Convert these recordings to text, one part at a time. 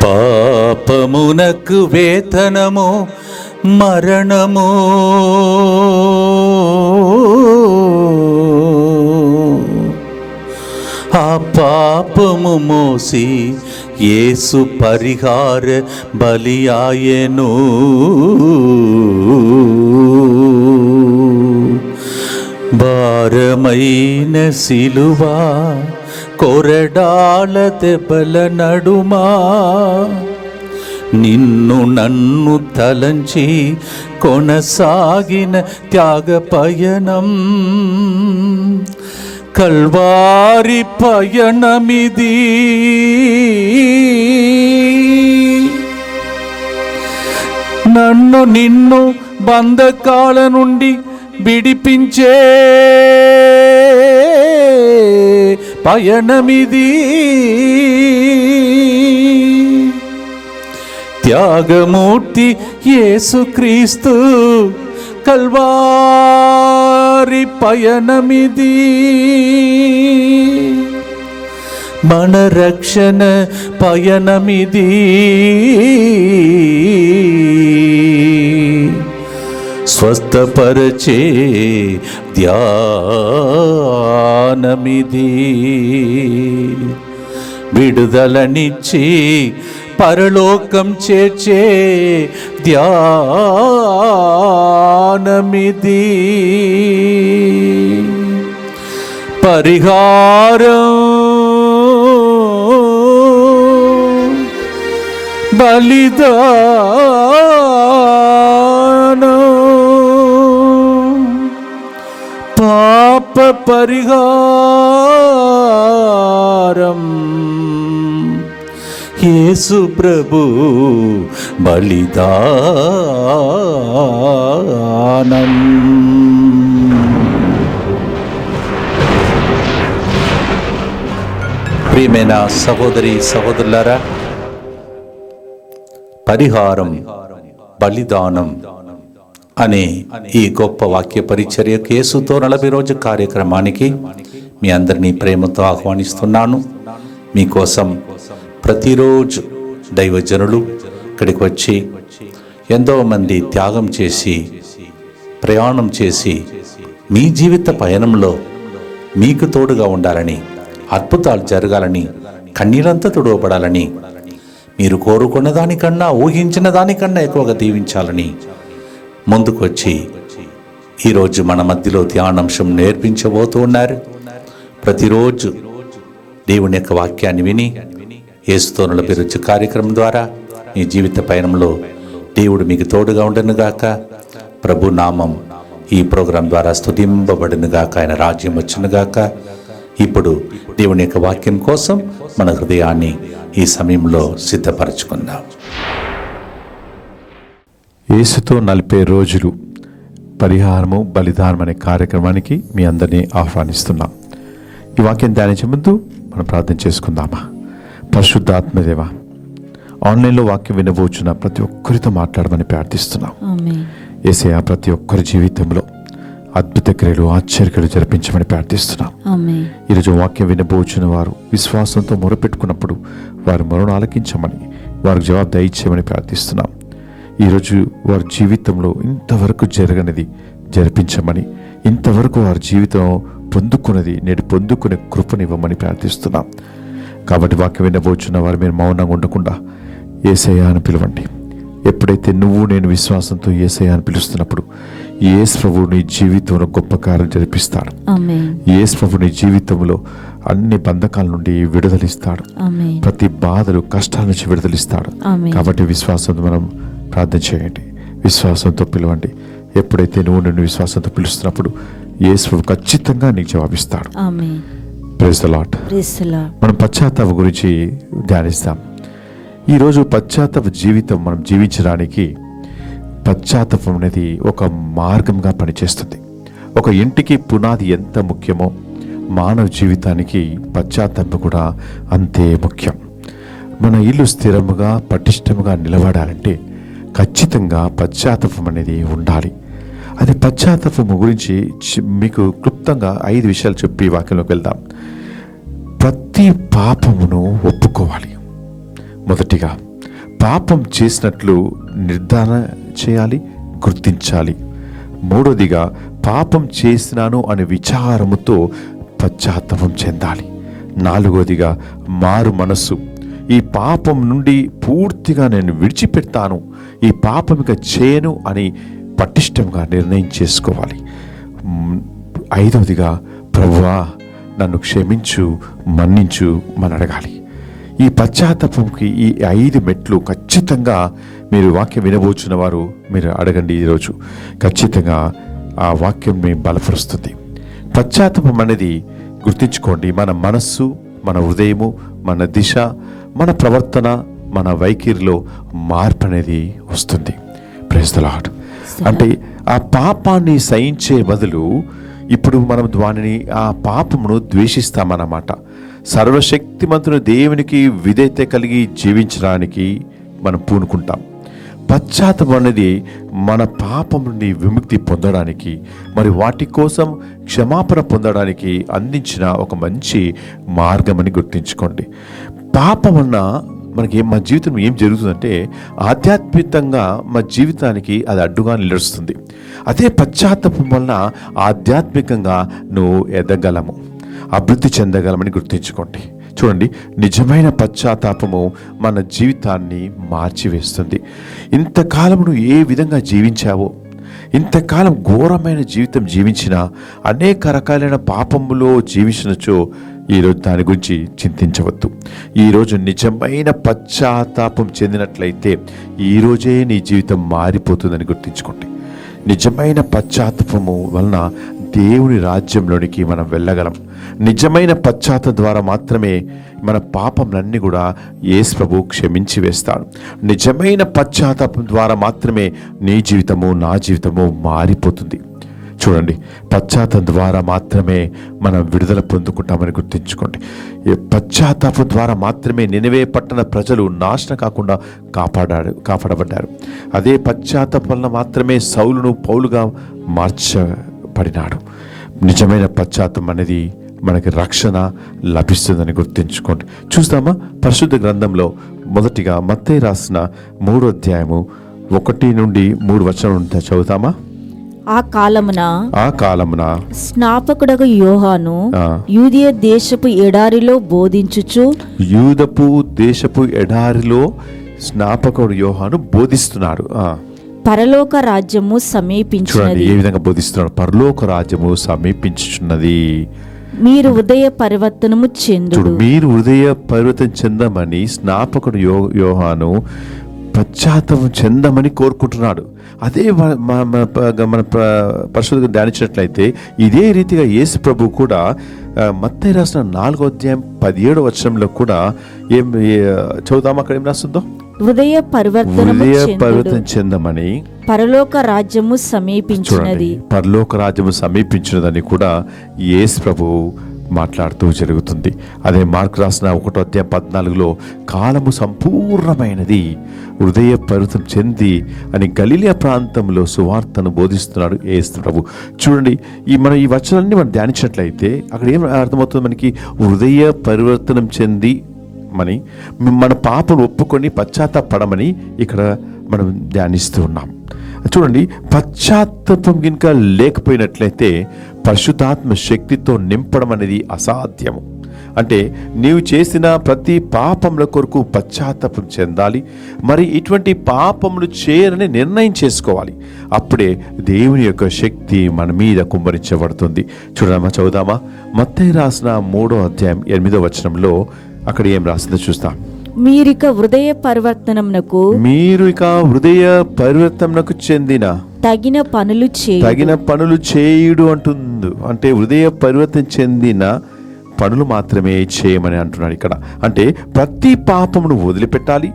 పాపమునకు వేతనము మరణము, ఆ పాపము మోసి యేసు పరిహార బలియాయెను. భారమైన సిలువా కొరడాల దెబ్బల నడుమా, నిన్ను నన్ను తలంచి కొనసాగిన త్యాగ పయనం, కల్వారి పయనమిది. నన్ను నిన్ను బంధకాల నుండి విడిపించే పయనమిది. త్యాగమూర్తి యేసుక్రీస్తు కల్వారి పయనమిది. మన రక్షణ పయనమిది. స్వస్థపరచే ధ్యానమిది. విడుదలనిచ్చి పరలోకం చేర్చే ధ్యానమిది. పరిహారం బలిదానం, పాప పరిహారం యేసు ప్రభు బలిదానం. ప్రియమైన సహోదరి సహోదరులారా, పరిహారం బలిదానం అనే ఈ గొప్ప వాక్య పరిచర్యకు యేసుతో 40 రోజు కార్యక్రమానికి మీ అందరినీ ప్రేమతో ఆహ్వానిస్తున్నాను. మీకోసం ప్రతిరోజు దైవజనులు ఇక్కడికి వచ్చి ఎంతో మంది త్యాగం చేసి ప్రయాణం చేసి మీ జీవిత పయనంలో మీకు తోడుగా ఉండాలని, అద్భుతాలు జరగాలని, కన్నీరంతా తుడవబడాలని, మీరు కోరుకున్న దానికన్నా ఊహించిన దానికన్నా ఎక్కువగా దీవించాలని ముందుకు వచ్చి ఈరోజు మన మధ్యలో ధ్యానాంశం నేర్పించబోతూ ఉన్నారు. ప్రతిరోజు దేవుని యొక్క వాక్యాన్ని విని యేసుతో 40 రోజు కార్యక్రమం ద్వారా మీ జీవిత పయనంలో దేవుడు మీకు తోడుగా ఉండనుగాక. ప్రభు నామం ఈ ప్రోగ్రాం ద్వారా స్తుతింపబడునుగాక. ఆయన రాజ్యం వచ్చునుగాక. ఇప్పుడు దేవుని యొక్క వాక్యం కోసం మన హృదయాన్ని ఈ సమయంలో సిద్ధపరచుకుందాం. యేసుతో 40 రోజులు పరిహారము బలిదానం అనే కార్యక్రమానికి మీ అందరినీ ఆహ్వానిస్తున్నాం. ఈ వాక్యం ధ్యానించే ముందు మనం ప్రార్థన చేసుకుందామా. పరిశుద్ధాత్మదేవ, ఆన్లైన్లో వాక్యం వినబోచున్న ప్రతి ఒక్కరితో మాట్లాడమని ప్రార్థిస్తున్నాం. యేసయ్యా, ప్రతి ఒక్కరి జీవితంలో అద్భుత క్రియలు ఆశ్చర్యలు జరిపించమని ప్రార్థిస్తున్నాం. ఈరోజు వాక్యం వినబోచున్న వారు విశ్వాసంతో మొరపెట్టుకున్నప్పుడు వారి మొరను ఆలకించమని, వారికి జవాబు దయచేయమని ప్రార్థిస్తున్నాం. ఈరోజు వారి జీవితంలో ఇంతవరకు జరగనిది జరిపించమని, ఇంతవరకు వారి జీవితం పొందుకున్నది నేడు పొందుకునే కృపనివ్వమని ప్రార్థిస్తున్నాం. కాబట్టి వాక్యం వినబోచున్న వారు మీరు మౌనంగా ఉండకుండా యేసయ్యా అని పిలవండి. ఎప్పుడైతే నువ్వు నేను విశ్వాసంతో యేసయ్యా అని పిలుస్తున్నప్పుడు యేసు ప్రభువు నీ జీవితంలో గొప్ప కార్యం జరిపిస్తాడు. యేసు ప్రభువు నీ జీవితంలో అన్ని బంధకాల నుండి విడుదలిస్తాడు. ప్రతి బాధలు కష్టాల నుంచి విడుదలిస్తాడు. కాబట్టి విశ్వాసంతో మనం ప్రార్థన చేయండి, విశ్వాసంతో పిలవండి. ఎప్పుడైతే నువ్వు నిన్ను విశ్వాసంతో పిలుస్తున్నప్పుడు యేసు ప్రభు ఖచ్చితంగా నీకు జవాబిస్తాడు. Praise the lord. మనం పశ్చాత్తాపం గురించి ధ్యానిస్తాం. ఈరోజు పశ్చాత్తాప జీవితం మనం జీవించడానికి పశ్చాత్తాపం అనేది ఒక మార్గంగా పనిచేస్తుంది. ఒక ఇంటికి పునాది ఎంత ముఖ్యమో మానవ జీవితానికి పశ్చాత్తాపం కూడా అంతే ముఖ్యం. మన ఇల్లు స్థిరముగా పటిష్టముగా నిలబడాలంటే ఖచ్చితంగా పశ్చాత్తాపం అనేది ఉండాలి. అది పశ్చాత్తాపం గురించి మీకు క్లుప్తంగా 5 విషయాలు చెప్పి వాక్యంలోకి వెళ్దాం. ప్రతి పాపమును ఒప్పుకోవాలి. మొదటిగా పాపం చేసినట్లు నిర్ధారణ చేయాలి, గుర్తించాలి. మూడోదిగా పాపం చేసినాను అనే విచారముతో పశ్చాత్తాపం చెందాలి. నాలుగోదిగా మారు మనస్సు, ఈ పాపం నుండి పూర్తిగా నేను విడిచిపెడతాను, ఈ పాపం ఇక చేయను అని పటిష్టంగా నిర్ణయం చేసుకోవాలి. ఐదవదిగా ప్రభువా నన్ను క్షమించు, మన్నించు అని అడగాలి. ఈ పశ్చాత్తాపంకి ఈ 5 మెట్లు ఖచ్చితంగా మీరు వాక్యం వినబోచున్న వారు మీరు అడగండి. ఈరోజు ఖచ్చితంగా ఆ వాక్యం మీ బలపరుస్తుంది. పశ్చాత్తాపం అనేది గుర్తించుకోండి, మన మనస్సు, మన హృదయము, మన దిశ, మన ప్రవర్తన, మన వైఖరిలో మార్పు అనేది వస్తుంది. Praise the Lord. అంటే ఆ పాపాన్ని సహించే బదులు ఇప్పుడు మనం దానిని ఆ పాపమును ద్వేషిస్తామన్నమాట. సర్వశక్తిమంతుని దేవునికి విధేయత కలిగి జీవించడానికి మనం పూనుకుంటాం. పశ్చాత్తాపం అనేది మన పాపం నుండి విముక్తి పొందడానికి, మరి వాటి కోసం క్షమాపణ పొందడానికి అందించిన ఒక మంచి మార్గమని గుర్తుంచుకోండి. పాపం అన్న మనకి మా జీవితంలో ఏం జరుగుతుందంటే ఆధ్యాత్మికంగా మా జీవితానికి అది అడ్డుగా నిలుస్తుంది. అదే పశ్చాత్తాపం వలన ఆధ్యాత్మికంగా నువ్వు ఎదగలము, అభివృద్ధి చెందగలమని గుర్తుంచుకోండి. చూడండి, నిజమైన పశ్చాత్తాపము మన జీవితాన్ని మార్చివేస్తుంది. ఇంతకాలం నువ్వు ఏ విధంగా జీవించావో, ఇంతకాలం ఘోరమైన జీవితం జీవించిన, అనేక రకాలైన పాపములో జీవించినచో ఈరోజు దాని గురించి చింతించవద్దు. ఈరోజు నిజమైన పశ్చాత్తాపం చెందినట్లయితే ఈరోజే నీ జీవితం మారిపోతుందని గుర్తుంచుకోండి. నిజమైన పశ్చాత్తాపము వలన దేవుని రాజ్యంలోనికి మనం వెళ్ళగలం. నిజమైన పశ్చాత్తాపం ద్వారా మాత్రమే మన పాపంలన్నీ కూడా యేసు ప్రభు క్షమించి వేస్తాడు. నిజమైన పశ్చాత్తాపం ద్వారా మాత్రమే నీ జీవితము, నా జీవితము మారిపోతుంది. చూడండి, పశ్చాత్తాపం ద్వారా మాత్రమే మనం విడుదల పొందుకుంటామని గుర్తుంచుకోండి. పశ్చాత్తాపం ద్వారా మాత్రమే నినవే పట్టణ ప్రజలు నాశనం కాకుండా కాపాడబడ్డారు. అదే పశ్చాత్తాపం వలన మాత్రమే సౌలును పౌలుగా మార్చబడినాడు. నిజమైన పశ్చాత్తాపం అనేది మనకి రక్షణ లభిస్తుందని గుర్తుంచుకోండి. చూస్తామా? పరిశుద్ధ గ్రంథంలో మొదటిగా మత్తయి రాసిన 3వ అధ్యాయము 1 నుండి 3 వచనం చదువుతామా? ఆ కాలమున స్నాపకుడగు యోహాను యూదయ దేశపు ఎడారిలో బోధించుచు, యూదపు దేశపు ఎడారిలో స్నాపకుడు యోహాను బోధిస్తున్నాడు. పరలోక రాజ్యము సమీపించున్నది. ఏ విధంగా బోధిస్తున్నాడు? పరలోక రాజ్యము సమీపించుచున్నది. మీరు హృదయ పరివర్తనము చెందుడు. మీరు హృదయ పరివర్తన చెందమని స్నాపకుడు యోహాను పశ్చాత్తాపం చెందమని కోరుకుంటున్నాడు. అదే మన పరిశుద్ధంగా ధ్యానించినట్లయితే ఇదే రీతిగా యేసు ప్రభు కూడా మత్తయి రాసిన 4వ అధ్యాయం 17వ వచనంలో కూడా ఏం చదువుతామా? అక్కడ ఏం రాస్తుందో, హృదయ పరివర్తన చెందమని పరలోక రాజ్యము సమీపించినది. పరలోక రాజ్యము సమీపించినదని కూడా యేసు ప్రభు మాట్లాడుతూ జరుగుతుంది. అదే మార్కు రాసిన 1వ అధ్యాయం 14లో కాలము సంపూర్ణమైనది, హృదయ పరివర్తన చెంది అని గలిలయ ప్రాంతంలో సువార్తను బోధిస్తున్నాడు యేసు ప్రభు. చూడండి, మనం ఈ వచనాన్ని మనం ధ్యానించినట్లయితే అక్కడ ఏం అర్థమవుతుంది మనకి? హృదయ పరివర్తనం చెంది మని మన పాపను ఒప్పుకొని పశ్చాత్తాపడమని ఇక్కడ మనం ధ్యానిస్తూ ఉన్నాం. చూడండి, పశ్చాత్తాపం కనుక లేకపోయినట్లయితే పరిశుద్ధాత్మ శక్తితో నింపడం అనేది అసాధ్యము. అంటే నీవు చేసిన ప్రతి పాపముల కొరకు పశ్చాత్తాపం చెందాలి, మరి ఇటువంటి పాపములు చేయరని నిర్ణయం చేసుకోవాలి. అప్పుడే దేవుని యొక్క శక్తి మన మీద కుమ్మరించబడుతుంది. చదువుదామా? మత్తయి రాసిన 3వ అధ్యాయం 8వ వచనంలో అక్కడ ఏం రాసిందో చూస్తాం. మీరిక హృదయ పరివర్తనమునకు చెందిన తగిన పనులు చేయుడు అంటుంది. అంటే హృదయ పరివర్తన చెందిన పనులు మాత్రమే చేయమని అంటున్నాడు ఇక్కడ. అంటే ప్రతి పాపమును వదిలిపెట్టాలి,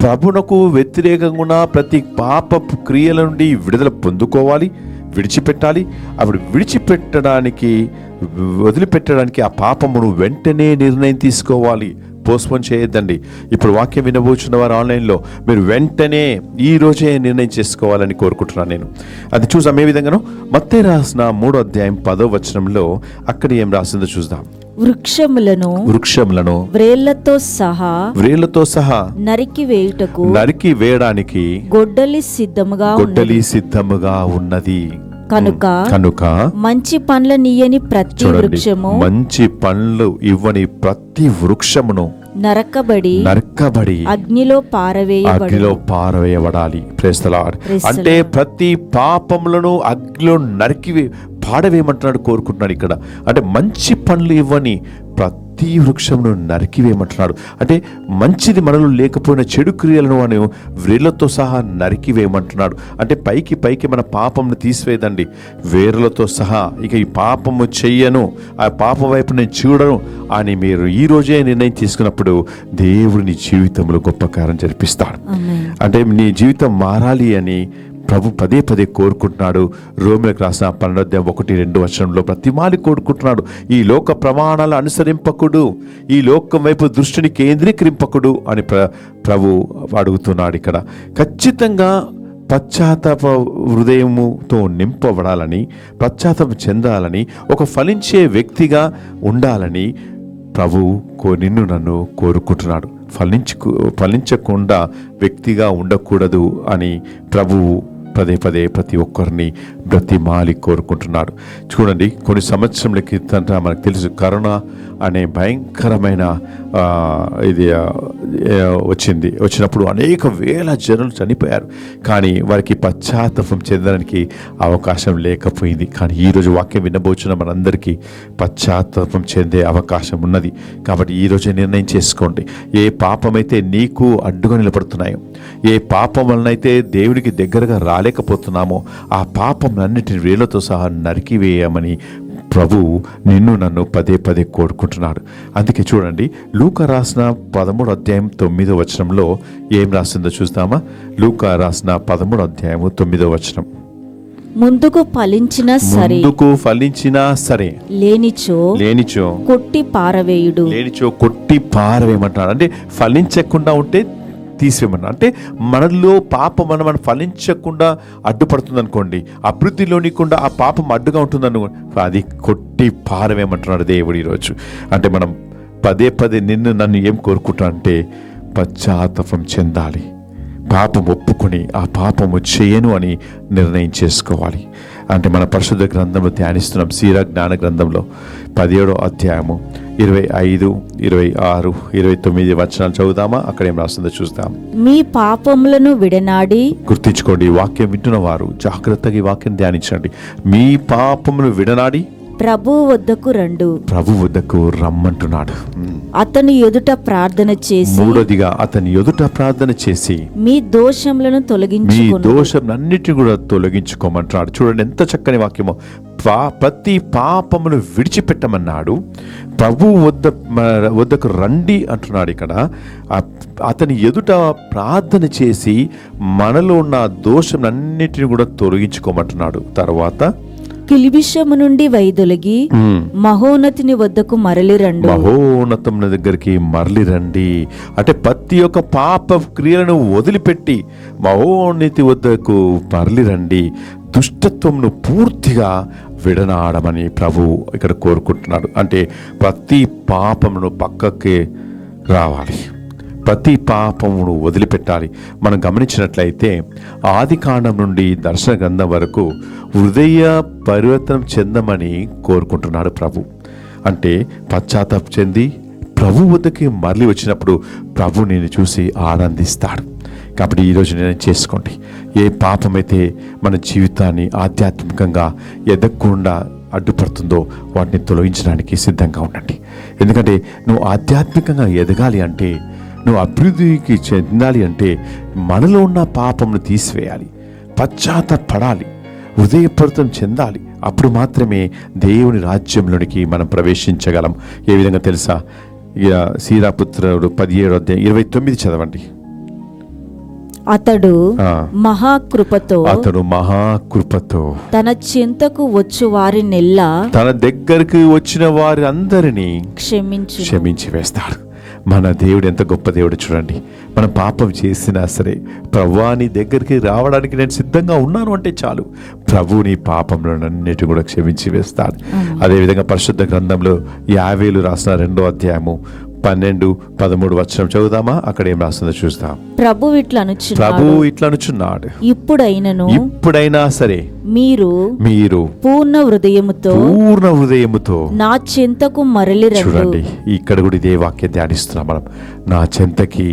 ప్రభునకు వ్యతిరేకంగా ప్రతి పాప క్రియల నుండి విడుదల పొందుకోవాలి, విడిచిపెట్టాలి. అప్పుడు వదిలిపెట్టడానికి ఆ పాపమును వెంటనే నిర్ణయం తీసుకోవాలి. పోస్ట్పోన్ చేయొద్దండి. ఇప్పుడు వాక్యం వినబోచున్న వారు ఆన్లైన్లో మీరు వెంటనే ఈ రోజే నిర్ణయం చేసుకోవాలని కోరుకుంటున్నాను నేను. అది చూసాం ఏ విధంగానో. మత్తయి రాసిన 3వ అధ్యాయం 10వ వచనంలో అక్కడ ఏం రాసిందో చూద్దాం. వృక్షములను వ్రేళ్లతో సహా నరికి వేయడానికి గొడ్డలి సిద్ధముగా ఉన్నది కనుక మంచి పండ్లనియ్యని ప్రతి వృక్షము, మంచి పండ్లు ఇవ్వని ప్రతి వృక్షమును నరకబడి అగ్నిలో పారవేయబడాలి. Praise the Lord. అంటే ప్రతి పాపములను అగ్నిలో పాడవేయమంటున్నాడు, కోరుకుంటున్నాడు ఇక్కడ. అంటే మంచి పండ్లు ఇవ్వని ప్రతి వృక్షమును నరికివేయమంటున్నాడు. అంటే మంచిది మనలో లేకపోయిన చెడు క్రియలను అని వేర్లతో సహా నరికివేయమంటున్నాడు. అంటే పైకి మన పాపంను తీసివేయదండి, వేర్లతో సహా. ఇక ఈ పాపము చెయ్యను, ఆ పాపం వైపు నేను చూడను అని మీరు ఈ రోజే నిర్ణయం తీసుకున్నప్పుడు దేవుడు నీ జీవితంలో గొప్ప కార్యం జరిపిస్తాడు. అంటే నీ జీవితం మారాలి అని ప్రభు పదే కోరుకుంటున్నాడు. రోమిలకు రాసిన 12:1-2 వచనంలో ప్రతిమాలి కోరుకుంటున్నాడు. ఈ లోక ప్రమాణాలు అనుసరింపకుడు, ఈ లోకం వైపు దృష్టిని కేంద్రీకరింపకుడు అని ప్రభు అడుగుతున్నాడు ఇక్కడ. ఖచ్చితంగా పశ్చాత్తాప హృదయముతో నింపబడాలని, పశ్చాత్తాపం చెందాలని, ఒక ఫలించే వ్యక్తిగా ఉండాలని ప్రభు నిన్ను నన్ను కోరుకుంటున్నాడు. ఫలించకుండా వ్యక్తిగా ఉండకూడదు అని ప్రభువు పదే ప్రతి ఒక్కరిని బ్రతిమాలి కోరుకుంటున్నాడు. చూడండి, కొన్ని సంవత్సరాల క్రితం మనకు తెలుసు, కరోనా అనే భయంకరమైన ఇది వచ్చినప్పుడు అనేక వేల జనులు చనిపోయారు. కానీ వారికి పశ్చాత్తాపం చెందడానికి అవకాశం లేకపోయింది. కానీ ఈరోజు వాక్యం వినబోచున్న మనందరికీ పశ్చాత్తాపం చెందే అవకాశం ఉన్నది. కాబట్టి ఈరోజే నిర్ణయం చేసుకోండి. ఏ పాపమైతే నీకు అడ్డుగా నిలబడుతున్నాయో, ఏ పాపం వలనైతే దేవుడికి దగ్గరగా రాలేకపోతున్నామో, ఆ పాపం అన్నిటిని వేళ్లతో సహా నరికివేయమని ప్రభు నిన్ను నన్ను పదే కోరుకుంటున్నాడు. అందుకే చూడండి, లూకా రాసిన 13వ అధ్యాయం 9వ వచనంలో ఏం రాసిందో చూద్దామా. లూకా రాసిన 13వ అధ్యాయం 9వ వచనం. ముందుకు ఫలించినా సరే లేనిచో కొట్టి పారవేయమంటాడు. అంటే ఫలించకుండా ఉంటే తీసివేయమన్నా. అంటే మనలో పాపం మనం ఫలించకుండా అడ్డుపడుతుంది అనుకోండి, అభివృద్ధిలోనికుండా ఆ పాపం అడ్డుగా ఉంటుంది అనుకోండి, అది కొట్టి పారవేయమంటున్నాడు దేవుడు ఈరోజు. అంటే మనం పదే నిన్ను నన్ను ఏం కోరుకుంటా అంటే పశ్చాత్తాపం చెందాలి, పాపం ఒప్పుకొని ఆ పాపము చేయను అని నిర్ణయం చేసుకోవాలి. అంటే మన పరిశుద్ధ గ్రంథంలో ధ్యానిస్తున్నాం. సీరా జ్ఞాన గ్రంథంలో 17వ అధ్యాయము 25, 26, 29 వచనాలు చదువుదామా. అక్కడ ఏం రాస్తుందో చూద్దాం. మీ పాపములను విడనాడి, గుర్తించుకోండి, వాక్యం వింటున్న వారు జాగ్రత్తగా ఈ వాక్యం ధ్యానించండి. మీ పాపమును విడనాడి ప్రభు వద్దకు రమ్మంటున్నాడు. అతని ఎదుట ప్రార్థన చేసి, మూడోదిగా అతని ఎదుట ప్రార్థన చేసి మీ దోషములను దోషములన్నిటిని కూడా తొలగించుకోమంటున్నాడు. చూడండి ఎంత చక్కని వాక్యమో. ప్రతి పాపమును విడిచిపెట్టమన్నాడు. ప్రభు వద్దకు రండి అంటున్నాడు ఇక్కడ. అతని ఎదుట ప్రార్థన చేసి మనలో ఉన్న దోషములన్నిటిని కూడా తొలగించుకోమంటున్నాడు. తర్వాత కిల్బిషము నుండి వైదొలగి మహోన్నతుని వద్దకు మరలిరండి. మహోన్నతం దగ్గరికి మరలిరండి అంటే ప్రతి ఒక్క పాప క్రియలను వదిలిపెట్టి మహోన్నతి వద్దకు మరలిరండి. దుష్టత్వంను పూర్తిగా విడనాడమని ప్రభు ఇక్కడ కోరుకుంటున్నాడు. అంటే ప్రతి పాపమును పక్కకి రావాలి, ప్రతి పాపమును వదిలిపెట్టాలి. మనం గమనించినట్లయితే ఆదికాండం నుండి దర్శన గ్రంథం వరకు హృదయ పరివర్తనం చెందమని కోరుకుంటున్నాడు ప్రభు. అంటే పశ్చాత్తాపం చెంది ప్రభు వద్దకి మరలి వచ్చినప్పుడు ప్రభు నేను చూసి ఆనందిస్తాడు. కాబట్టి ఈరోజు నేను చేసుకోండి, ఏ పాపమైతే మన జీవితాన్ని ఆధ్యాత్మికంగా ఎదగకుండా అడ్డుపడుతుందో వాటిని తొలగించడానికి సిద్ధంగా ఉండండి. ఎందుకంటే నువ్వు ఆధ్యాత్మికంగా ఎదగాలి అంటే, నువ్వు అభివృద్ధికి చెందాలి అంటే మనలో ఉన్న పాపంను తీసివేయాలి, పశ్చాత్తాపడాలి, హృదయపూరితం చెందాలి. అప్పుడు మాత్రమే దేవుని రాజ్యంలోనికి మనం ప్రవేశించగలం. ఏ విధంగా తెలుసా? సీరాపుత్రుడు 17వ అధ్యాయం 29 చదవండి. అతడు ఆ. మహాకృపతో అతడు మహాకృపతో తన చింతకు వచ్చు వారినెల్లా తన దగ్గరికి వచ్చిన వారి అందరినీ క్షమించు. క్షమించి వేస్తాడు. మన దేవుడు ఎంత గొప్ప దేవుడు చూడండి. మనం పాపం చేసినా సరే, ప్రభువా నీ దగ్గరికి రావడానికి నేను సిద్ధంగా ఉన్నాను అంటే చాలు, ప్రభు నీ పాపంలోనన్నిటి కూడా క్షమించి వేస్తాడు. అదేవిధంగా పరిశుద్ధ గ్రంథంలో యావేలు రాసిన 2వ అధ్యాయము 12-13 వచనం చదువుదామా? అక్కడ ఏం రాస్తుందో చూస్తాం. ప్రభు ఇట్లా అనుచున్నాడు, ఇప్పుడైనా సరే మీరు పూర్ణ హృదయముతో నా చింతకు మరలి రండి. చూడండి, ఇక్కడ కూడా ఇదే వాక్యం ధ్యానిస్తున్నాం మనం. నా చింతకి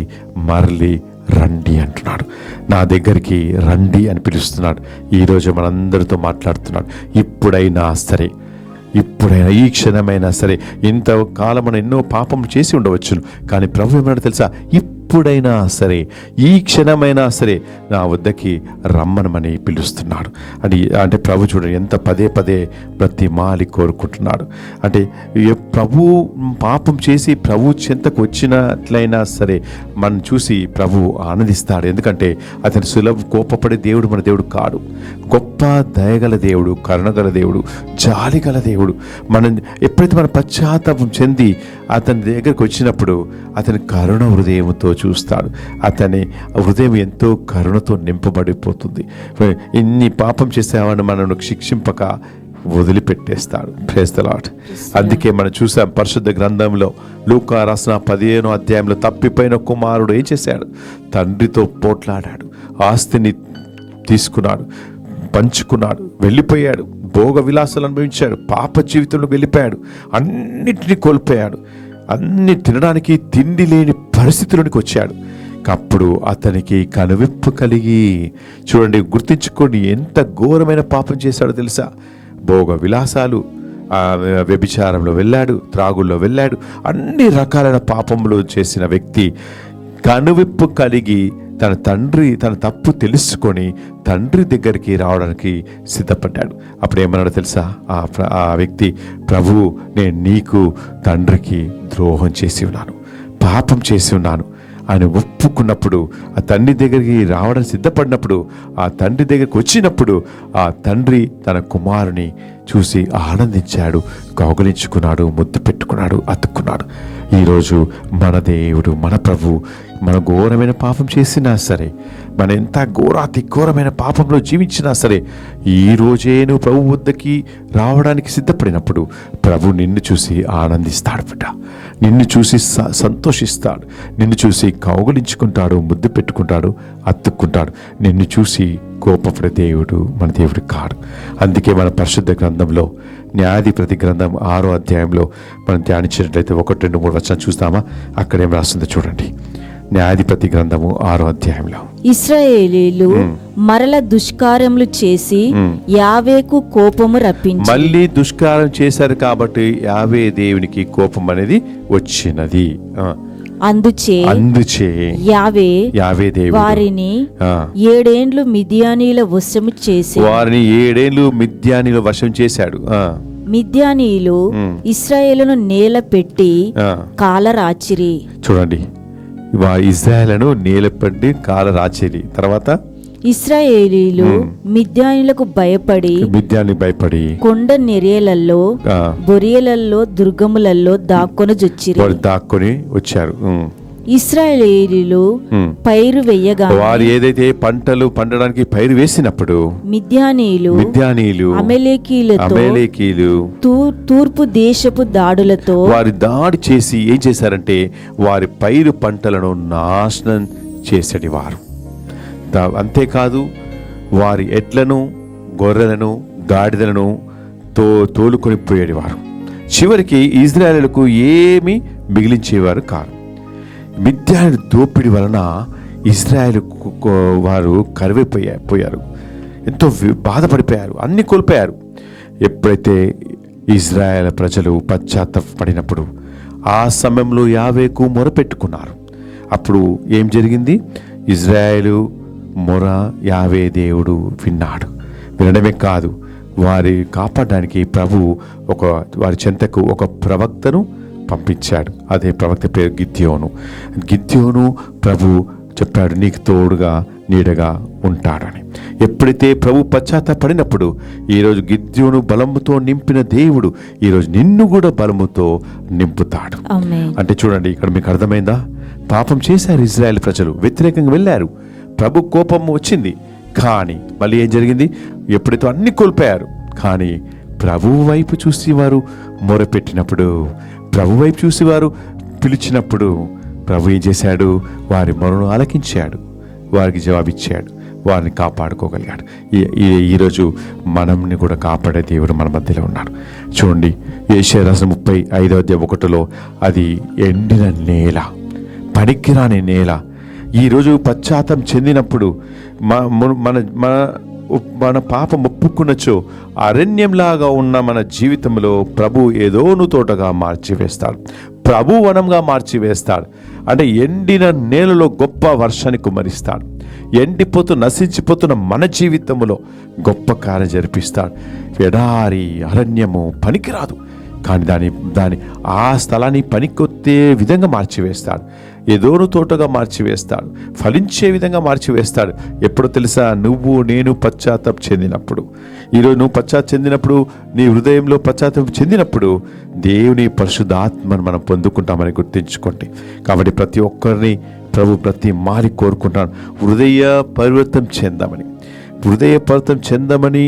మరలి రండి అంటున్నాడు. నా దగ్గరికి రండి అని పిలుస్తున్నాడు. ఈరోజు మనందరితో మాట్లాడుతున్నాడు. ఇప్పుడైనా ఈ క్షణమైనా సరే, ఇంతకాలం మనం ఎన్నో పాపం చేసి ఉండవచ్చును, కానీ ప్రభు ఏమన్నాడు తెలుసా? ఇప్పుడైనా సరే, ఈ క్షణమైనా సరే నా వద్దకి రమ్మనమని పిలుస్తున్నాడు. అంటే ప్రభు చూడండి ఎంత పదే పదే ప్రతి మాలి కోరుకుంటున్నాడు. అంటే ప్రభు పాపం చేసి ప్రభు చెంతకు వచ్చినట్లయినా సరే మనం చూసి ప్రభు ఆనందిస్తాడు. ఎందుకంటే అతను కోపపడే దేవుడు మన దేవుడు కాడు. గొప్ప దయగల దేవుడు, కరుణగల దేవుడు, జాలిగల దేవుడు. మనం ఎప్పుడైతే మన పశ్చాత్తాపం చెంది అతని దగ్గరికి వచ్చినప్పుడు అతని కరుణ హృదయంతో చూస్తాడు. అతని హృదయం ఎంతో కరుణతో నింపబడిపోతుంది. ఇన్ని పాపం చేసేవాడిని మనను శిక్షింపక వదిలిపెట్టేస్తాడు. Praise the Lord. అందుకే మనం చూసాం పరిశుద్ధ గ్రంథంలో లూకా రాసిన 15వ అధ్యాయంలో తప్పిపోయిన కుమారుడు ఏం చేశాడు? తండ్రితో పోట్లాడాడు, ఆస్తిని తీసుకున్నాడు, పంచుకున్నాడు, వెళ్ళిపోయాడు, భోగ విలాసాలు అనుభవించాడు, పాప జీవితంలో వెళ్ళిపోయాడు, అన్నిటినీ కోల్పోయాడు, అన్ని తినడానికి తిండి లేని పరిస్థితుల్లోనికి వచ్చాడు. అప్పుడు అతనికి కనువిప్పు కలిగి, చూడండి గుర్తించుకోండి ఎంత ఘోరమైన పాపం చేశాడో తెలుసా? భోగ విలాసాలు, వ్యభిచారంలో వెళ్ళాడు, త్రాగుల్లో వెళ్ళాడు, అన్ని రకాలైన పాపములు చేసిన వ్యక్తి కనువిప్పు కలిగి తన తప్పు తెలుసుకొని తండ్రి దగ్గరికి రావడానికి సిద్ధపడ్డాడు. అప్పుడు ఏమన్నాడు తెలుసా? ఆ వ్యక్తి, ప్రభువు నేను నీకు తండ్రికి ద్రోహం చేసి ఉన్నాను, పాపం చేసి ఉన్నాను అని ఒప్పుకున్నప్పుడు, ఆ తండ్రి దగ్గరికి రావడానికి సిద్ధపడినప్పుడు, ఆ తండ్రి దగ్గరికి వచ్చినప్పుడు ఆ తండ్రి తన కుమారుని చూసి ఆనందించాడు, కౌగలించుకున్నాడు, ముద్దు పెట్టుకున్నాడు, అతుక్కున్నాడు. ఈరోజు మన దేవుడు, మన ప్రభు మన ఘోరమైన పాపం చేసినా సరే, మన ఎంత ఘోరమైన పాపంలో జీవించినా సరే, ఈరోజే నువ్వు ప్రభు వద్దకి రావడానికి సిద్ధపడినప్పుడు ప్రభు నిన్ను చూసి ఆనందిస్తాడు బిడ్డ. నిన్ను చూసి సంతోషిస్తాడు, నిన్ను చూసి కౌగలించుకుంటాడు, ముద్దు పెట్టుకుంటాడు, అత్తుక్కుంటాడు. నిన్ను చూసి కోపపడే దేవుడు మన దేవుడు కాడు. అందుకే మన పరిశుద్ధ గ్రంథంలో న్యాయాధిపతి గ్రంథం 6వ అధ్యాయంలో మనం ధ్యానించినట్లయితే 1, 2, 3 వచనం చూస్తామా? అక్కడ ఏం రాస్తుందో చూడండి. న్యాయాధిపతి గ్రంథము 6వ అధ్యాయంలో, ఇశ్రాయేలీలు మరల దుష్కార్యములు చేసి యావేకు కోపము రప్పించి, మళ్ళీ దుష్కారం చేశారు కాబట్టి యావే దేవునికి కోపం అనేది వచ్చినది. అందుచే యావే దేవుడు వారిని 7 ఏండ్లు మిద్యానీల వశము చేసి, వారిని 7 ఏండ్లు మిద్యానీల వశం చేశాడు. మిద్యానీయులు ఇశ్రాయేలును నేల పెట్టి కాలరాచిరి. చూడండి, ఇశ్రాయేలును నేల పెట్టి కాలరాచిరి. తర్వాత ఇశ్రాయేలీలు మిద్యానీయులకు భయపడి కొండ నెరియలలో, బొరియలలో, దుర్గములలో దాక్కొని వచ్చారు. ఇశ్రాయేలీలు పైరు వేయగా, వారు ఏదైతే పంటలు పండడానికి పైరు వేసినప్పుడు మిద్యానీయులు అమలేకీలు తూర్పు దేశపు దాడులతో వారి దాడి చేసి ఏం చేశారంటే వారి పైరు పంటలను నాశనం చేసేటి వారు. అంతేకాదు, వారి ఎడ్లను, గొర్రెలను, గాడిదలను తోలుకొని పోయేవారు. చివరికి ఇశ్రాయేలుకు ఏమీ మిగిలించేవారు కాదు. మిద్యాను దోపిడి వలన ఇశ్రాయేలు వారు కరివైపోయారు, ఎంతో బాధపడిపోయారు, అన్ని కోల్పోయారు. ఎప్పుడైతే ఇశ్రాయేల్ ప్రజలు పశ్చాత్తాపడినప్పుడు ఆ సమయంలో యావేకు మొరపెట్టుకున్నారు. అప్పుడు ఏం జరిగింది? ఇశ్రాయేలు మొర యావే దేవుడు విన్నాడు. వినడమే కాదు, వారి కాపాడడానికి ప్రభు వారి చెంతకు ఒక ప్రవక్తను పంపించాడు. అదే ప్రవక్త పేరు గిద్యోను. ప్రభు చెప్పాడు, నీకు తోడుగా నీడగా ఉంటాడని. ఎప్పుడైతే ప్రభు పశ్చాత్తాపడినప్పుడు ఈరోజు గిద్యోను బలముతో నింపిన దేవుడు ఈరోజు నిన్ను కూడా బలముతో నింపుతాడు. ఆమేన్. అంటే చూడండి, ఇక్కడ మీకు అర్థమైందా? పాపం చేశారు ఇజ్రాయెల్ ప్రజలు, వ్యతిరేకంగా వెళ్ళారు, ప్రభు కోపం వచ్చింది. కానీ మళ్ళీ ఏం జరిగింది? ఎప్పుడైతే అన్ని కోల్పోయారు, కానీ ప్రభువు వైపు చూసి వారు మొరపెట్టినప్పుడు, ప్రభు వైపు చూసి వారు పిలిచినప్పుడు ప్రభు ఏం చేశాడు? వారి మొరను ఆలకించాడు, వారికి జవాబిచ్చాడు, వారిని కాపాడుకోగలిగాడు. ఈరోజు మనల్ని కూడా కాపాడే దేవుడు మన మధ్యలో ఉన్నాడు. చూడండి, యెషయా 35:1 అది ఎండిన నేల, పనికిరాని నేల. ఈరోజు పశ్చాత్తాపం చెందినప్పుడు మన పాపం ఒప్పుకున్నచో అరణ్యంలాగా ఉన్న మన జీవితంలో ప్రభు ఏదోను తోటగా మార్చివేస్తాడు, ప్రభు వనంగా మార్చివేస్తాడు. అంటే ఎండిన నేలలో గొప్ప వర్షాన్ని కుమ్మరిస్తాడు. నశించిపోతున్న మన జీవితంలో గొప్ప కార్యం జరిపిస్తాడు. ఎడారి అరణ్యము పనికిరాదు, కానీ దాని ఆ స్థలాన్ని పనికొత్తే విధంగా మార్చివేస్తాడు, ఏదోను తోటగా మార్చివేస్తాడు, ఫలించే విధంగా మార్చివేస్తాడు. ఎప్పుడో తెలుసా? నువ్వు నేను పశ్చాత్తాపం చెందినప్పుడు. ఈరోజు నువ్వు పశ్చాత్తాపం చెందినప్పుడు, నీ హృదయంలో పశ్చాత్తాపం చెందినప్పుడు దేవుని పరిశుద్ధాత్మను మనం పొందుకుంటామని గుర్తించుకోండి. కాబట్టి ప్రతి ఒక్కరిని ప్రభు ప్రతి మారి కోరుకుంటాను, హృదయ పరివర్తన చెందమని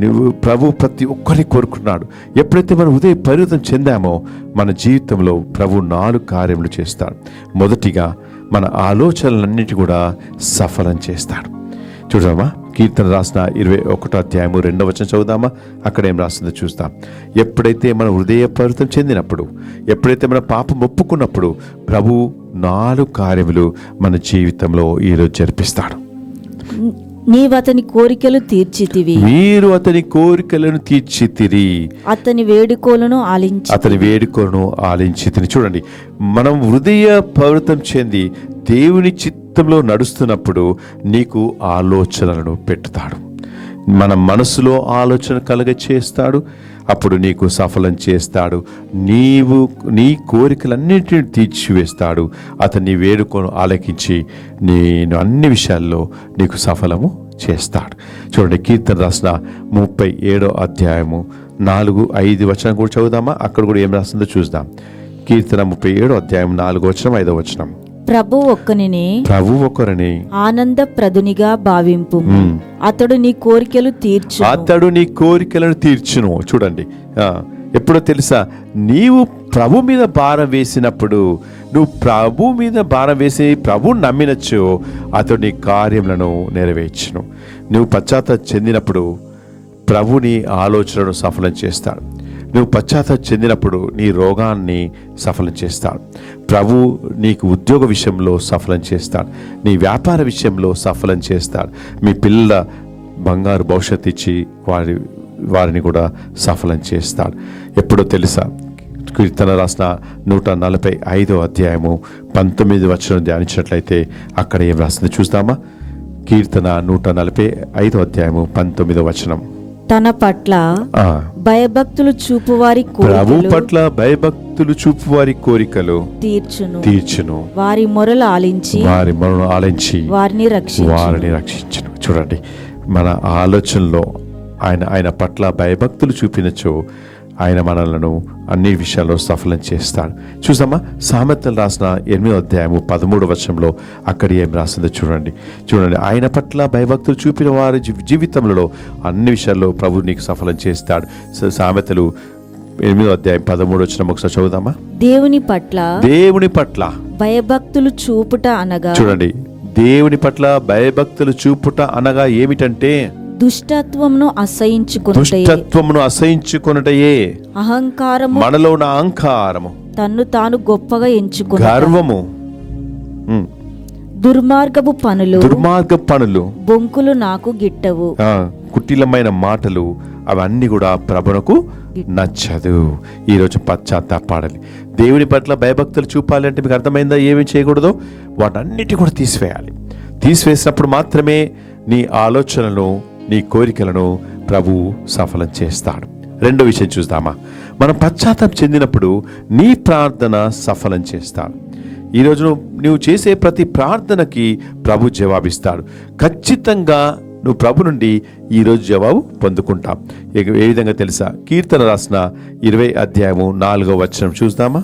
నువ్వు ప్రభు ప్రతి ఒక్కరిని కోరుకున్నాడు. ఎప్పుడైతే మనం హృదయ పరివర్తన చెందామో మన జీవితంలో ప్రభు 4 కార్యములు చేస్తాడు. మొదటిగా మన ఆలోచనలన్నిటి కూడా సఫలం చేస్తాడు. చూద్దామా? కీర్తన రాసిన 21:2 చదువుదామా? అక్కడ ఏం రాస్తుందో చూస్తాం. ఎప్పుడైతే మన హృదయ పరివర్తన చెందినప్పుడు, ఎప్పుడైతే మన పాపం ఒప్పుకున్నప్పుడు ప్రభు 4 కార్యములు మన జీవితంలో ఈరోజు జరిపిస్తాడు. నీవు అతని కోరికలు తీర్చితివి, మీరు అతని కోరికలను తీర్చితిరి, అతని వేడుకోలను ఆలించితిని. చూడండి, మనం హృదయ పరివర్తన చెంది దేవుని చిత్తంలో నడుస్తున్నప్పుడు నీకు ఆలోచనలను పెట్టుతాడు, మన మనసులో ఆలోచన కలగ చేస్తాడు. అప్పుడు నీకు సఫలం చేస్తాడు, నీ కోరికలన్నింటినీ తీర్చివేస్తాడు. అతన్ని వేడుకొని ఆలకించి నేను అన్ని విషయాల్లో నీకు సఫలము చేస్తాడు. చూడండి, కీర్తన రాసిన 37:4-5 కూడా చదువుదామా? అక్కడ కూడా ఏం రాస్తుందో చూద్దాం. కీర్తన 37:4-5. ప్రభు ఒక్కరిని ఆనందప్రదునిగా భావింపు, అతడు నీ కోరికలను తీర్చును. చూడండి, ఎప్పుడో తెలుసా? నీవు ప్రభు మీద భారం వేసినప్పుడు, నువ్వు ప్రభు మీద భారం వేసి ప్రభు నమ్మినచ్చు, అతడు నీ కార్యములను నెరవేర్చును. నువ్వు పశ్చాత్తాపం చెందినప్పుడు ప్రభు నీ ఆలోచనను సఫలం చేస్తాడు. నువ్వు పశ్చాత్తాపం చెందినప్పుడు నీ రోగాన్ని సఫలం చేస్తాడు. ప్రభు నీకు ఉద్యోగ విషయంలో సఫలం చేస్తాడు, నీ వ్యాపార విషయంలో సఫలం చేస్తాడు. మీ పిల్లల బంగారు భవిష్యత్తు ఇచ్చి వారిని కూడా సఫలం చేస్తాడు. ఎప్పుడో తెలుసా? కీర్తన రాసిన 145:19 ధ్యానించినట్లయితే అక్కడ ఏం రాస్తుంది చూస్తామా? కీర్తన 145:19. తన పట్ల భయభక్తులు చూపువారి కోరికలు తీర్చును, వారి మొరలు ఆలించి వారిని రక్షించును. చూడండి, మన ఆలోచనలో ఆయన పట్ల భయభక్తులు చూపినచో ఆయన మనలను అన్ని విషయాల్లో సఫలం చేస్తాడు. చూసామా? సామెతలు రాసిన 8:13 అక్కడ ఏం రాస్తుందో చూడండి. ఆయన పట్ల భయభక్తులు చూపిన వారి జీవితంలో అన్ని విషయాల్లో ప్రభు నీకు సఫలం చేస్తాడు. సామెతలు 8:13 ఒకసారి చదువుదామా? దేవుని పట్ల భయభక్తులు చూపుట అనగా, చూడండి, దేవుని పట్ల భయభక్తులు చూపుట అనగా ఏమిటంటే దుష్టత్వమును అసహించుకొనుటయే, అహంకారము, మనలో ఉన్న అహంకారము, తన్ను తాను గొప్పగా ఎంచుకొనుట, గర్వము, దుర్మార్గపు పనులు, బొంకులు నాకు గిట్టవు, కుటిలమైన మాటలు, అవన్నీ కూడా ప్రభునకు నచ్చదు. ఈరోజు పశ్చాత్తాపడాలి, దేవుని పట్ల భయభక్తులు చూపాలి అంటే మీకు అర్థమైందా? ఏమి చేయకూడదో వాటన్నిటి కూడా తీసివేసినప్పుడు మాత్రమే నీ ఆలోచనలను, నీ కోరికలను ప్రభు సఫలం చేస్తాడు. రెండో విషయం చూద్దామా? మనం పశ్చాత్తాపం చెందినప్పుడు నీ ప్రార్థన సఫలం చేస్తాడు. ఈరోజు నువ్వు చేసే ప్రతి ప్రార్థనకి ప్రభు జవాబిస్తాడు. ఖచ్చితంగా నువ్వు ప్రభు నుండి ఈరోజు జవాబు పొందుకుంటాం. ఏ విధంగా తెలుసా? కీర్తన రాసిన 20 చూద్దామా?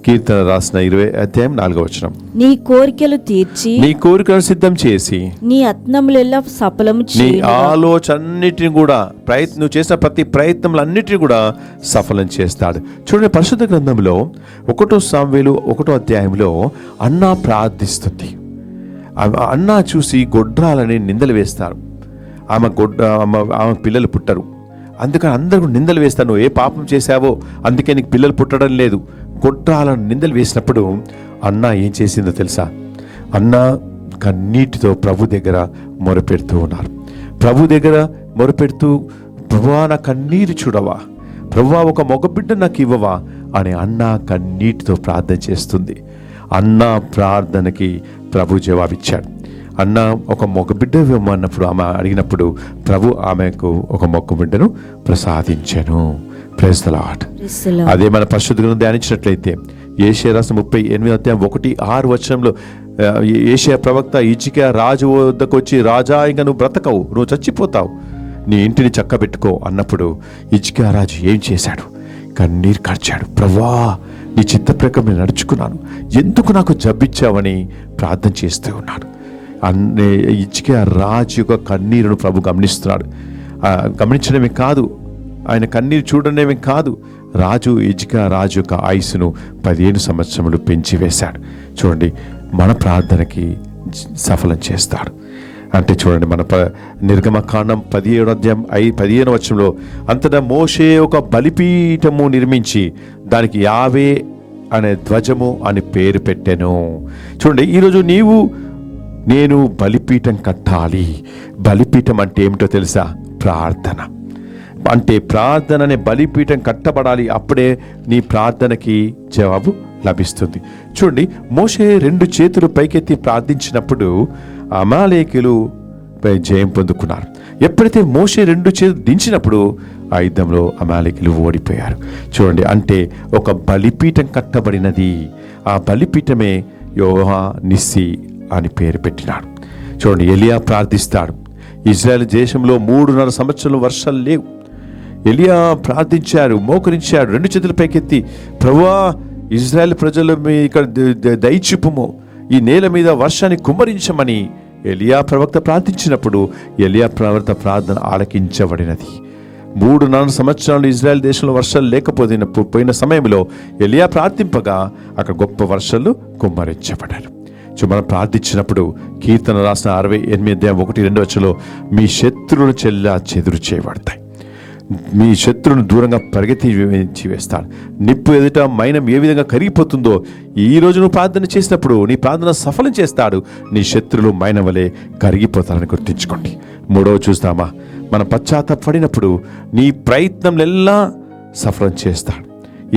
కీర్తన రాసిన 20 నీ కోరికలు తీర్చి నీ కోరికలను సిద్ధం చేసి నీ యత్నములెల్లా సఫలము నీ చేయునుగా. ఆలోచనన్నిటిని కూడా నువ్వు చేసిన ప్రతి ప్రయత్నములన్నిటిని కూడా సఫలం చేస్తాడు. చూడండి, పరిశుద్ధ గ్రంథంలో 1 సామువేలు 1 అన్నా ప్రార్థిస్తుంది. అన్నా చూసి గొడ్రాలని నిందలు వేస్తారు. ఆమె పిల్లలు పుట్టరు. అందుకని అందరూ నిందలు వేస్తారు. నువ్వు ఏ పాపం చేశావో అందుకే నీకు పిల్లలు పుట్టడం లేదు. గొడ్రాలను నిందలు వేసినప్పుడు అన్నా ఏం చేసిందో తెలుసా? అన్నా కన్నీటితో ప్రభు దగ్గర మొరపెడుతూ ఉన్నారు. ప్రభు దగ్గర మొరపెడుతూ, ప్రభువా నా కన్నీరు చూడవా, ప్రభువా ఒక మగబిడ్డ నాకు ఇవ్వవా అని అన్నా కన్నీటితో ప్రార్థన చేస్తుంది. అన్నా ప్రార్థనకి ప్రభు జవాబిచ్చాడు. అన్న ఒక మగబిడ్డ ఇవ్వమన్నప్పుడు, ఆమె అడిగినప్పుడు ప్రభు ఆమెకు ఒక మగబిడ్డను ప్రసాదించెను. Praise the Lord. అదే మన పరిశుద్ధ గ్రంథం ధ్యానించినట్లయితే యెషయా రాసిన 38:1-6 యెషయా ప్రవక్త హిజ్కియా రాజు వద్దకు వచ్చి, రాజా ఇంకా నువ్వు బ్రతకవు, నువ్వు చచ్చిపోతావు, నీ ఇంటిని చక్కబెట్టుకో అన్నప్పుడు హిజ్కియా రాజు ఏం చేశాడు? కన్నీరు కార్చాడు. ప్రభువా నీ చిత్త ప్రకారం నేను నడుచుకున్నాను, ఎందుకు నాకు జబ్బిచ్చావని ప్రార్థన చేస్తూ ఉన్నాడు. హిజ్కియా రాజు యొక్క కన్నీరును ప్రభు గమనిస్తున్నాడు. గమనించడమే కాదు, ఆయన కన్నీరు చూడడమే కాదు, హిజ్కియా రాజు యొక్క ఆయుస్సును 15 సంవత్సరములు పెంచి వేశాడు. చూడండి, మన ప్రార్థనకి సఫలం చేస్తాడు. అంటే చూడండి, మన నిర్గమకాండం 17:15 అంతటా మోషే ఒక బలిపీఠము నిర్మించి దానికి యావే అనే ధ్వజము అని పేరు పెట్టెను. చూడండి, ఈరోజు నేను బలిపీఠం కట్టాలి. బలిపీఠం అంటే ఏమిటో తెలుసా? ప్రార్థన. అంటే ప్రార్థన అనే బలిపీఠం కట్టబడాలి. అప్పుడే నీ ప్రార్థనకి జవాబు లభిస్తుంది. చూడండి, మోషే 2 చేతులు పైకెత్తి ప్రార్థించినప్పుడు అమాలేకీయులు జయం పొందుకున్నారు. ఎప్పుడైతే మోషే 2 చేతులు దించినప్పుడు ఆ యుద్ధంలో అమాలేకీయులు ఓడిపోయారు. చూడండి, అంటే ఒక బలిపీఠం కట్టబడినది. ఆ బలిపీఠమే యెహోవా నిస్సి అని పేరు పెట్టినాడు. చూడండి, ఎలియా ప్రార్థిస్తాడు. ఇజ్రాయెల్ దేశంలో 3.5 సంవత్సరాలు వర్షాలు లేవు. ఎలియా ప్రార్థించారు, మోకరించాడు 2 చేతుల పైకెత్తి, ప్రభువా ఇజ్రాయెల్ ప్రజలు ఇక్కడ దయచూపుము, ఈ నేల మీద వర్షాన్ని కుమ్మరించమని ఎలియా ప్రవక్త ప్రార్థించినప్పుడు ఎలియా ప్రవక్త ప్రార్థన ఆలకించబడినది. 3.5 సంవత్సరాలు ఇజ్రాయెల్ దేశంలో వర్షాలు లేకపోయిన సమయంలో ఎలియా ప్రార్థింపగా అక్కడ గొప్ప వర్షాలు కుమ్మరించబడారు. మనం ప్రార్థించినప్పుడు కీర్తన రాసిన 68:1-2 మీ శత్రువులు చెదురు చేయబడతాయి, మీ శత్రువును దూరంగా పరిగెత్తి వేస్తాడు. నిప్పు ఎదుట మైనం ఏ విధంగా కరిగిపోతుందో ఈరోజు నువ్వు ప్రార్థన చేసినప్పుడు నీ ప్రార్థన సఫలం చేస్తాడు. నీ శత్రువులు మైనం వలె కరిగిపోతారని గుర్తించుకోండి. 3వ చూస్తామా? మన పశ్చాత్తాపడినప్పుడు నీ ప్రయత్నంలెల్లా సఫలం చేస్తాడు.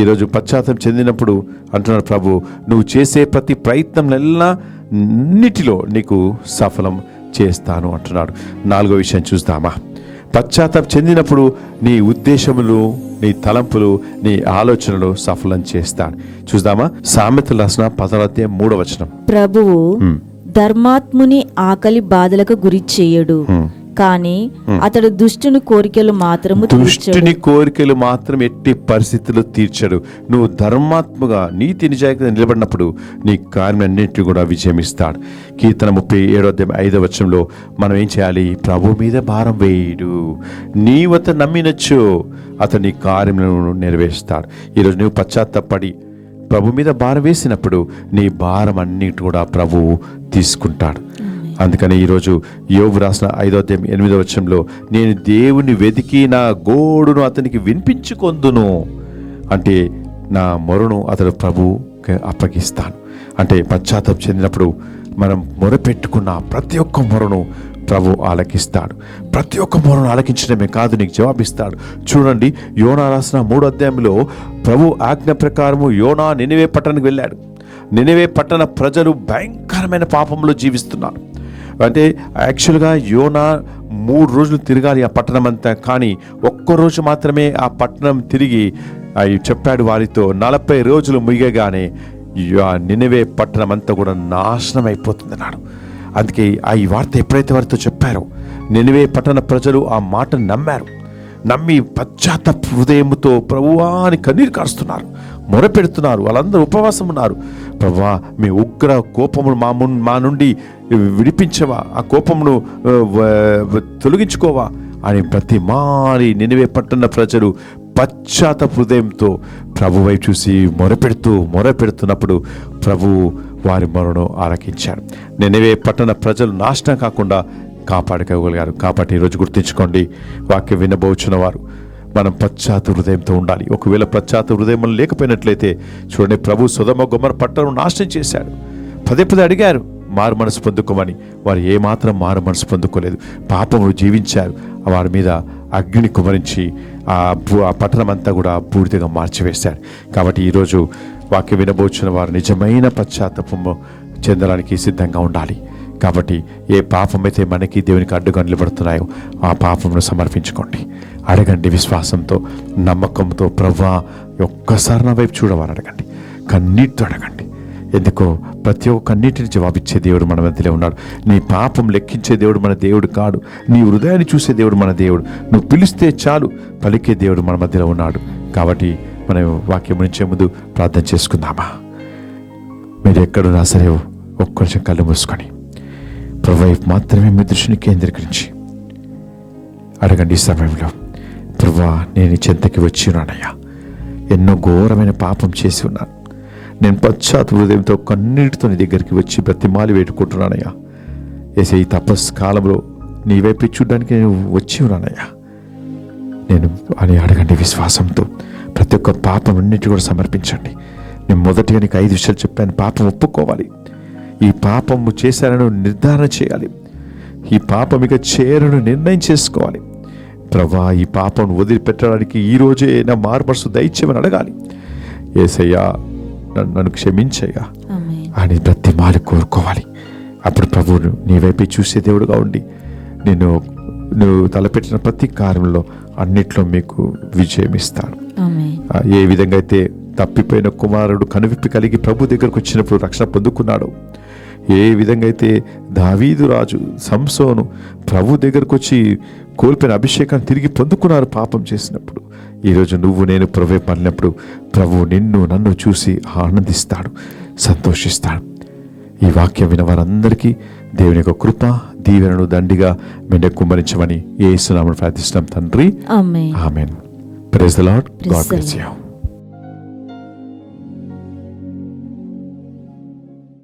ఈరోజు పశ్చాత్తాపం చెందినప్పుడు అంటున్నాడు ప్రభు, నువ్వు చేసే ప్రతి ప్రయత్నంలెల్లా అన్నిటిలో నీకు సఫలం చేస్తాను అంటున్నాడు. 4వ విషయం చూస్తామా? పశ్చాత్తాపం చెందినప్పుడు నీ ఉద్దేశములు, నీ తలంపులు, నీ ఆలోచనలు సఫలం చేస్తాడు. చూద్దామా? సామెతలు రాసిన 10:3 ప్రభువు ధర్మాత్ముని ఆకలి బాధలకు గురి చేయడు, కానీ అతడు దుష్టుని కోరికలు మాత్రం ఎట్టి పరిస్థితుల్లో తీర్చడు. నువ్వు ధర్మాత్మగా నీతి నిజాయితీగా నిలబడినప్పుడు నీ కార్యమన్నింటినీ కూడా విజయం ఇస్తాడు. కీర్తన 37:5 మనం ఏం చేయాలి? ప్రభు మీద భారం వేయుడు, నీవు అతను నమ్మినచ్చు అతను నీ కార్యములను నెరవేరుస్తాడు. ఈరోజు నువ్వు పశ్చాత్తాపడి ప్రభు మీద భారం వేసినప్పుడు నీ భారం అన్నిటి కూడా ప్రభువు తీసుకుంటాడు. అందుకని ఈరోజు యోబు రాసిన 5:8 నేను దేవుని వెతికి నా గోడును అతనికి వినిపించుకొందును, అంటే నా మొరను అతడు ప్రభువుకి అప్పగిస్తాను. అంటే పశ్చాత్తాపం చెందినప్పుడు మనం మొరపెట్టుకున్న ప్రతి ఒక్క మొరను ప్రభు ఆలకిస్తాడు. ప్రతి ఒక్క మొరను ఆలకించడమే కాదు, నీకు జవాబిస్తాడు. చూడండి, యోనా రాసిన 3వ ప్రభు ఆజ్ఞ ప్రకారము యోనా నినివే పట్టణానికి వెళ్ళాడు. నినివే పట్టణ ప్రజలు భయంకరమైన పాపంలో జీవిస్తున్నారు. అంటే యాక్చువల్గా యోనా 3 రోజులు తిరగాలి ఆ పట్టణం అంతా, కానీ ఒక్కరోజు మాత్రమే ఆ పట్టణం తిరిగి చెప్పాడు వారితో. 40 రోజులు ముగియగానే నినవే పట్టణం అంతా కూడా నాశనం అయిపోతుంది అన్నాడు. అందుకే ఈ వార్త ఎప్పుడైతే వారితో చెప్పారో నినవే పట్టణ ప్రజలు ఆ మాటను నమ్మి పశ్చాత్తాప హృదయముతో ప్రభువా అని కన్నీరు కారుస్తున్నారు, మొరపెడుతున్నారు. వాళ్ళందరూ ఉపవాసం ఉన్నారు. ప్రభువా, మీ ఉగ్ర కోపమును మా నుండి విడిపించవా, ఆ కోపమును తొలగించుకోవా అని ప్రతిమారి నినవే పట్టణ ప్రజలు పశ్చాత్తాప హృదయంతో ప్రభు వైపు చూసి మొరపెడుతున్నప్పుడు ప్రభువు వారి మొరను ఆలకించాడు. నినవే పట్టణ ప్రజలు నాశనం కాకుండా కాపాడుకోగలిగారు. కాబట్టి ఈరోజు గుర్తుంచుకోండి, వాక్యం వినబోచున్న వారు మనం పశ్చాత్తాప హృదయంతో ఉండాలి. ఒకవేళ పశ్చాత్తాప హృదయం లేకపోయినట్లయితే చూడండి, ప్రభు సొదొమ గొమొర్రా పట్టణం నాశనం చేశాడు. పదే అడిగారు మారు మనసు పొందుకోమని, వారు ఏమాత్రం మారు మనసు పొందుకోలేదు. పాపములు జీవించారు. వారి మీద అగ్నిని కుమరించి ఆ పట్టణం అంతా కూడా పూర్తిగా మార్చివేశాడు. కాబట్టి ఈరోజు వాక్యం వినబోచున్న వారు నిజమైన పశ్చాత్తాపము చెందడానికి సిద్ధంగా ఉండాలి. కాబట్టి ఏ పాపమైతే మనకి దేవునికి అడ్డుగా నిలబడుతున్నాయో ఆ పాపమును సమర్పించుకోండి. అడగండి, విశ్వాసంతో నమ్మకంతో, ప్రభువా ఒక్కసారి నా వైపు చూడమని అడగండి, కన్నీటితో అడగండి. ఎందుకో ప్రతి ఒక్క కన్నీటిని జవాబిచ్చే దేవుడు మన మధ్యలో ఉన్నాడు. నీ పాపం లెక్కించే దేవుడు మన దేవుడు కాడు. నీ హృదయాన్ని చూసే దేవుడు మన దేవుడు. నువ్వు పిలిస్తే చాలు పలికే దేవుడు మన మధ్యలో ఉన్నాడు. కాబట్టి మనం వాక్యం నుంచే ముందు ప్రార్థన చేసుకుందామా? మీరు ఎక్కడున్నా సరే ఒక్క నిమిషం కళ్ళు మూసుకొని ప్రభు వైపు మాత్రమే మీ దృష్టిని కేంద్రీకరించి అడగండి. ఈ సమయంలో, ప్రభువా, నేను ఈ చెంతకి వచ్చి ఉన్నానయ్యా, ఎన్నో ఘోరమైన పాపం చేసి ఉన్నాను. నేను పశ్చాత్తాప హృదయంతో కన్నీటితో నీ దగ్గరికి వచ్చి బ్రతిమాలి వేడుకుంటున్నానయ్యా. ఏసే, ఈ తపస్సు కాలంలో నీ వైపు చూడడానికి నేను వచ్చి ఉన్నానయ్యా నేను అని అడగండి. విశ్వాసంతో ప్రతి ఒక్క పాపం అన్నిటి కూడా సమర్పించండి. నేను మొదటిగా నీకు 5 విషయాలు చెప్పాను. పాపం ఒప్పుకోవాలి, ఈ పాపము చేశానని నిర్ధారణ చేయాలి, ఈ పాపం ఇక చేయరని నిర్ణయం చేసుకోవాలి. ప్రభువా, ఈ పాపం వదిలిపెట్టడానికి ఈరోజే నా మారుమనసు దయచేయమని అడగాలి. యేసయ్యా, నన్ను క్షమించయ్యా అని ప్రతి మారు కోరుకోవాలి. అప్పుడు ప్రభువును నీ వైపే చూసే దేవుడుగా ఉండి నువ్వు తలపెట్టిన ప్రతి కార్యంలో అన్నిట్లో మీకు విజయం ఇస్తాడు. ఏ విధంగా అయితే తప్పిపోయిన కుమారుడు కనువిప్పి కలిగి ప్రభు దగ్గరకు వచ్చినప్పుడు రక్షణ పొందుకున్నాడు, ఏ విధంగా అయితే దావీదు రాజు సంసోను ప్రభు దగ్గరకు వచ్చి కోల్పోయిన అభిషేకాన్ని తిరిగి పొందుకున్నారు పాపం చేసినప్పుడు, ఈరోజు నువ్వు నేను ప్రభు పడినప్పుడు ప్రభు నన్ను చూసి ఆనందిస్తాడు, సంతోషిస్తాడు. ఈ వాక్యం విన వారందరికీ దేవుని యొక్క కృప దీవెనను దండిగా మెండ కుమ్మరించమని యేసు నామమున ప్రార్థిస్తున్నాం తండ్రి. ఆమేన్. Praise the Lord. God bless you.